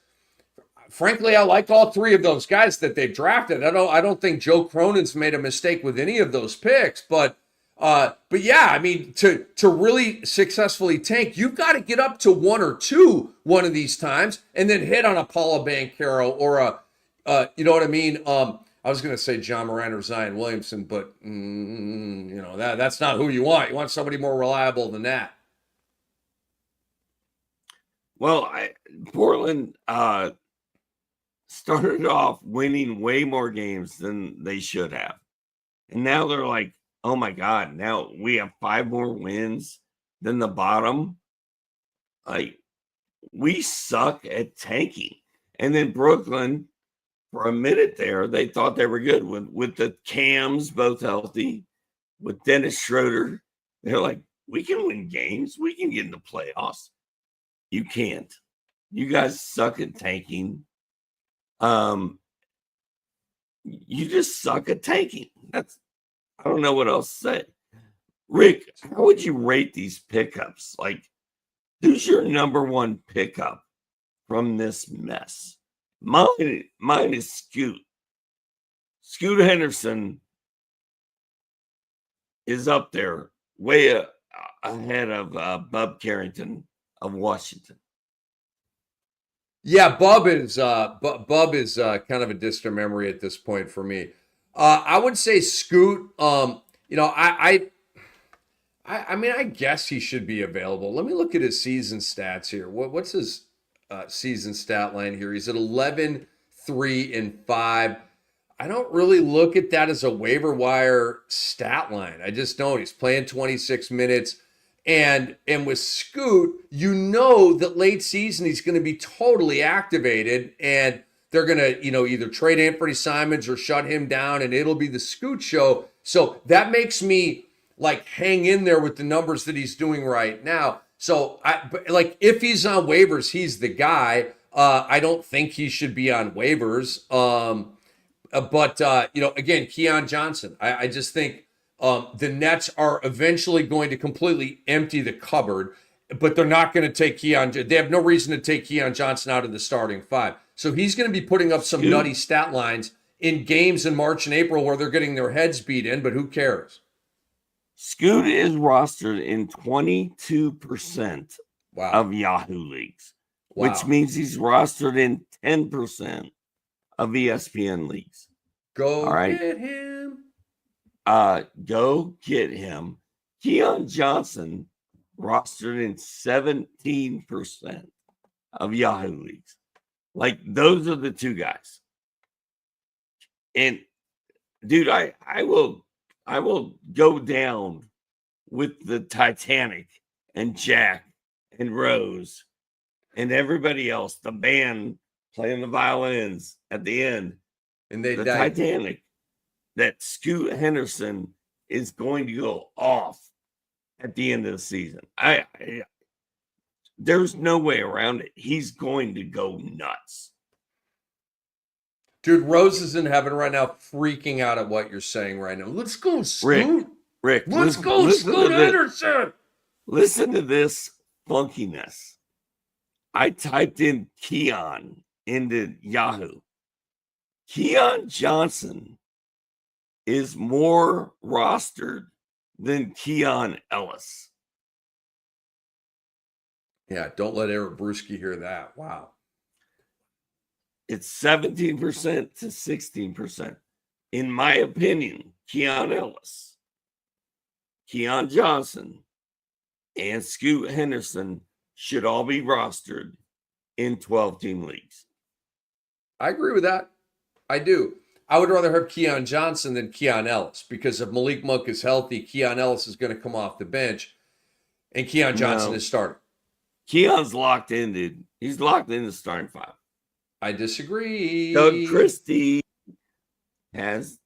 Frankly, I like all three of those guys that they've drafted. I don't think Joe Cronin's made a mistake with any of those picks, but yeah, I mean, to really successfully tank, you've got to get up to one or two one of these times, and then hit on a Paula Banchero or you know what I mean? I was going to say John Moran or Zion Williamson, but you know that's not who you want. You want somebody more reliable than that. Well, Portland started off winning way more games than they should have. And now they're like, oh my God, now we have 5 more wins than the bottom. Like, we suck at tanking. And then Brooklyn, for a minute there, they thought they were good with the Cams both healthy, with Dennis Schroeder. They're like, we can win games. We can get in the playoffs. You can't. You guys suck at tanking. You just suck at tanking. I don't know what else to say. Rick, how would you rate these pickups? Like, who's your number one pickup from this mess? Mine is Scoot. Scoot Henderson is up there, way ahead of Bub Carrington of Washington. Yeah, Bub is kind of a distant memory at this point for me. I would say Scoot. You know, I mean, I guess he should be available. Let me look at his season stats here. What's his season stat line here? He's at 11, 3, and 5. I don't really look at that as a waiver wire stat line. I just don't. He's playing 26 minutes. And with Scoot, you know that late season he's going to be totally activated, and they're going to, you know, either trade Anthony Simons or shut him down, and it'll be the Scoot show. So that makes me like hang in there with the numbers that he's doing right now. So like if he's on waivers, he's the guy. I don't think he should be on waivers. But you know, again, Keon Johnson. I just think the Nets are eventually going to completely empty the cupboard, but they're not going to take Keon. They have no reason to take Keon Johnson out of the starting 5. So he's going to be putting up some nutty stat lines in games in March and April where they're getting their heads beat in, but who cares? Scoot is rostered in 22% of Yahoo leagues, which means he's rostered in 10% of ESPN leagues. Go get him. Go get him. Keon Johnson rostered in 17% of Yahoo leagues. Like, those are the two guys. And dude, I will go down with the Titanic and Jack and Rose and everybody else, the band playing the violins at the end. And the Titanic, that Scoot Henderson is going to go off at the end of the season. There's no way around it. He's going to go nuts. Dude, Rose is in heaven right now, freaking out at what you're saying right now. Let's go, Scoot. Rick, let's go, Scoot Henderson. Listen to this funkiness. I typed in Keon into Yahoo. Keon Johnson is more rostered than Keon Ellis. Yeah, don't let Eric Brewski hear that. Wow. It's 17% to 16%. In my opinion, Keon Ellis, Keon Johnson, and Scoot Henderson should all be rostered in 12-team leagues. I agree with that. I do. I would rather have Keon Johnson than Keon Ellis, because if Malik Monk is healthy, Keon Ellis is going to come off the bench, and Keon Johnson is starting. Keon's locked in, dude. He's locked in the starting 5. I disagree. Doug Christie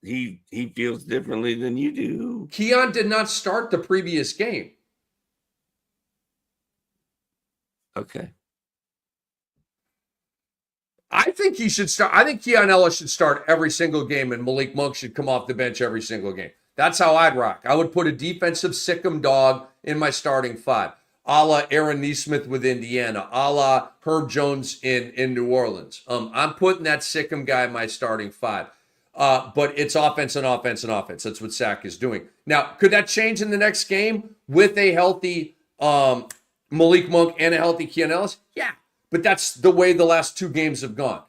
he feels differently than you do. Keon did not start the previous game. Okay. I think he should start. I think Keon Ellis should start every single game, and Malik Monk should come off the bench every single game. That's how I'd rock. I would put a defensive sick'em dog in my starting five, a la Aaron Nesmith with Indiana, a la Herb Jones in New Orleans. I'm putting that sick'em guy in my starting five. But it's offense and offense and offense. That's what Sack is doing. Now, could that change in the next game with a healthy Malik Monk and a healthy Keon Ellis? Yeah, but that's the way the last two games have gone.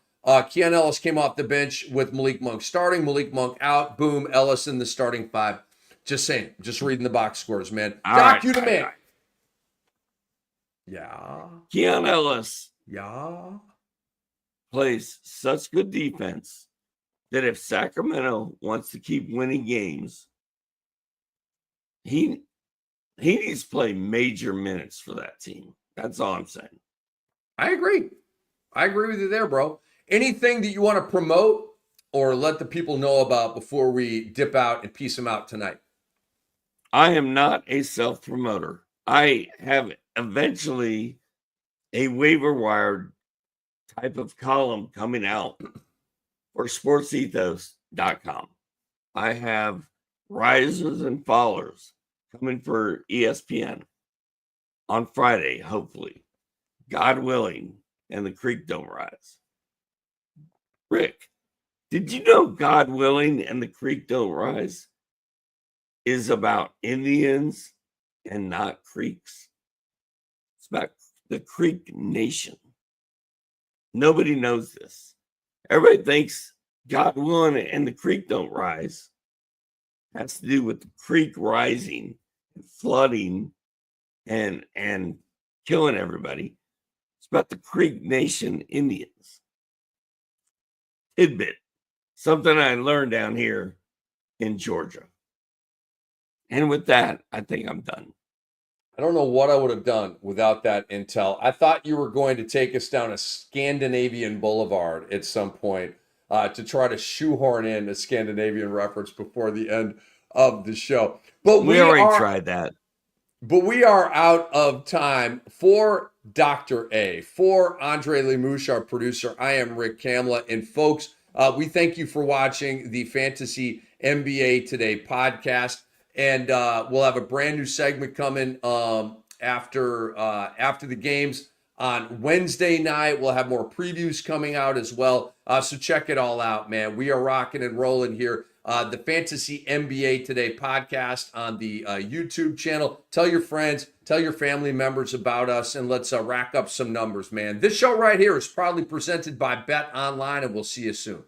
Keon Ellis came off the bench with Malik Monk starting, Malik Monk out, boom, Ellis in the starting five. Just saying, just reading the box scores, man. Doc, you the man. Right. Yeah. Keon Ellis. Yeah. Plays such good defense that if Sacramento wants to keep winning games, he needs to play major minutes for that team. That's all I'm saying. I agree. I agree with you there, bro. Anything that you want to promote or let the people know about before we dip out and peace them out tonight? I am not a self-promoter. I have eventually a waiver wire type of column coming out for sportsethos.com. I have risers and fallers coming for ESPN on Friday, hopefully. God willing, and the creek don't rise. Rick, did you know God willing and the creek don't rise is about Indians and not creeks? It's about the Creek Nation. Nobody knows this. Everybody thinks God willing and the creek don't rise has to do with the creek rising and flooding and killing everybody. It's about the Creek Nation Indians. Tidbit. Something I learned down here in Georgia. And with that, I think I'm done. I don't know what I would have done without that intel. I thought you were going to take us down a Scandinavian boulevard at some point to try to shoehorn in a Scandinavian reference before the end of the show. But we already tried that. But we are out of time. For Dr. A, for Andre Lemouche, our producer, I am Rick Kamla. And folks, we thank you for watching the Fantasy NBA Today podcast. And we'll have a brand new segment coming after the games on Wednesday night. We'll have more previews coming out as well. So check it all out, man. We are rocking and rolling here. The Fantasy NBA Today podcast on the YouTube channel. Tell your friends, tell your family members about us, and let's rack up some numbers, man. This show right here is proudly presented by Bet Online, and we'll see you soon.